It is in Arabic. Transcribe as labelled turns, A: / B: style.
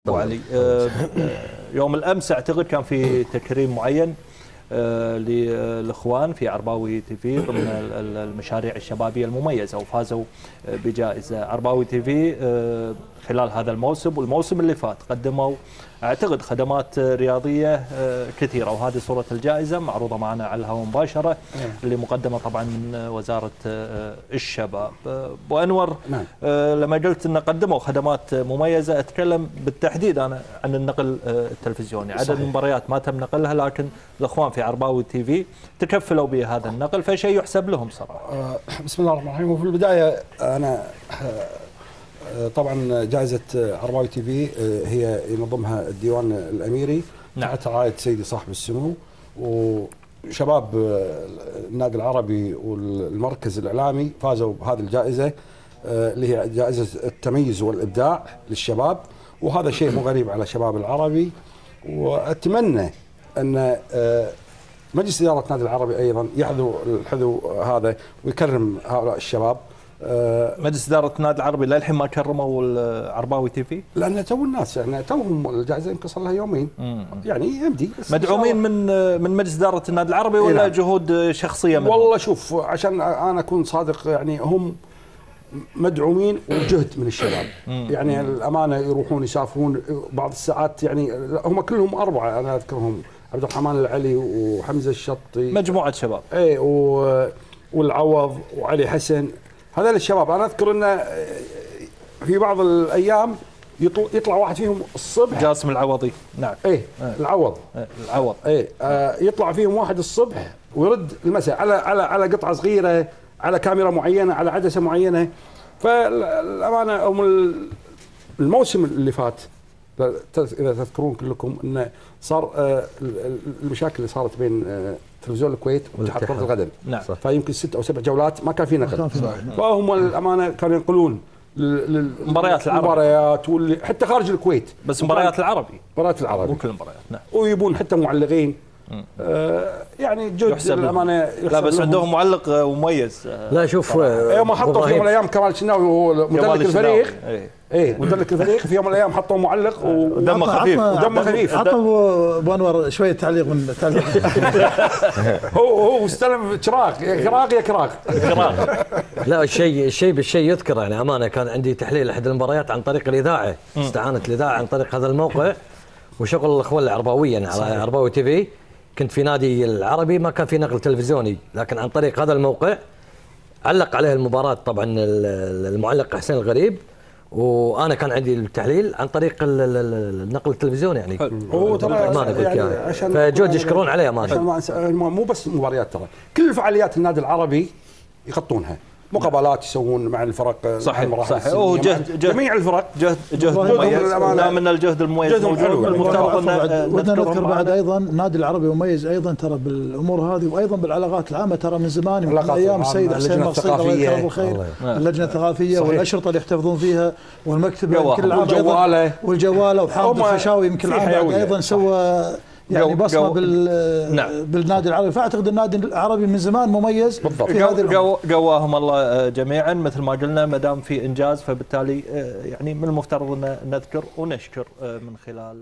A: أبو علي، يوم الأمس أعتقد كان في تكريم معين للإخوان في عرباوي تي في ضمن المشاريع الشبابية المميزة، وفازوا بجائزة. عرباوي تي في خلال هذا الموسم والموسم اللي فات قدموا أعتقد خدمات رياضية كثيرة، وهذه صورة الجائزة معروضة معنا على الهواء مباشرة اللي مقدمة طبعا من وزارة الشباب. أبو أنور، لما قلت أن قدموا خدمات مميزة أتكلم بالتحديد أنا عن النقل التلفزيوني. عدد المباريات ما تم نقلها، لكن الإخوان في عرباوي تي في تكفلوا بهذا النقل، فشيء يحسب لهم صراحة.
B: بسم الله الرحمن الرحيم. وفي البداية أنا طبعا جائزة عرباوي تي في هي ينظمها الديوان الأميري تحت رعاية سيدي صاحب السمو، وشباب النادي العربي والمركز الإعلامي فازوا بهذه الجائزة اللي هي جائزة التميز والإبداع للشباب، وهذا شيء مو غريب على الشباب العربي. وأتمنى أن مجلس إدارة النادي العربي أيضا يحذو الحذو هذا ويكرم هؤلاء الشباب.
A: مجلس إدارة النادي العربي للحين ما كرموا العرباوي تي في؟
B: لأن تو الناس يعني توهم الجائزة يمكن صار لها يومين يعني يمدي.
A: مدعومين من مجلس إدارة النادي العربي ولا جهود شخصية منهم؟
B: والله شوف، عشان أنا أكون صادق يعني هم مدعومين وجهد من الشباب. يعني الأمانة يروحون يسافرون بعض الساعات، يعني هم كلهم أربعة أنا أذكرهم، عبد الرحمن العلي وحمزة الشطي،
A: مجموعة شباب
B: والعوض وعلي حسن. هذول الشباب انا اذكر انه في بعض الايام يطلع واحد فيهم الصبح،
A: جاسم العوضي. نعم.
B: العوض. يطلع فيهم واحد الصبح ويرد المساء على قطعه صغيره، على كاميرا معينه، على عدسه معينه. فالامانه الموسم اللي فات اذا تذكرون كلكم انه صار المشاكل اللي صارت بين تلفزيون الكويت واتحاد كرة القدم.
A: نعم.
B: فيمكن 6 أو 7 جولات ما كان في نقل. فهم الامانه كانوا ينقلون
A: مباريات العربي،
B: مباريات حتى خارج الكويت،
A: بس مباريات العربي،
B: مباريات العربي
A: مو كل المباريات. نعم.
B: ويبون حتى معلقين. يعني جد الامانه.
A: لا بس عندهم معلق مميز.
C: لا شوف،
B: ما حطوا في يوم من الايام كمال الشناوي وهو مدرك الفريق. مدرك الفريق في يوم من الايام حطوا معلق
A: ودمه خفيف.
C: حطوا ابو انور شويه تعليق من تعليق.
B: هو استلم كراغ يا كراغ.
C: لا الشيء بالشيء يذكر. يعني امانه كان عندي تحليل احد المباريات عن طريق الاذاعه، استعانت الاذاعه عن طريق هذا الموقع وشغل الاخوان العرباويه يعني على عرباوي تي في. كنت في نادي العربي ما كان في نقل تلفزيوني، لكن عن طريق هذا الموقع علق عليه المباراة طبعا المعلق حسين الغريب، وانا كان عندي التحليل عن طريق النقل التلفزيوني. يعني
B: هو ترى
C: يعني فجود يشكرون عليه امانه.
B: مو بس مباريات، ترى كل فعاليات النادي العربي يغطونها، مقابلات يسوون مع الفرق.
A: صحيح. هو
B: جميع الفرق
A: جهد مميز. دام الجهد المميز موجود، المفترض ان
D: نذكر بعد ايضا النادي العربي مميز ايضا ترى بالامور هذه، وايضا بالعلاقات العامه. ترى من زمان من ايام السيد حسين مرصيد الله يذكره بالخير، اللجنه الثقافيه والاشرطه اللي يحتفظون فيها، والمكتبه كل عام والجواله وحامد الفيشاوي يمكن عام ايضا سوى يعني بصمه بالنادي العربي. فاعتقد النادي العربي من زمان مميز في هذه
A: قواهم الله جميعا. مثل ما قلنا ما دام في انجاز فبالتالي يعني من المفترض ان نذكر ونشكر من خلال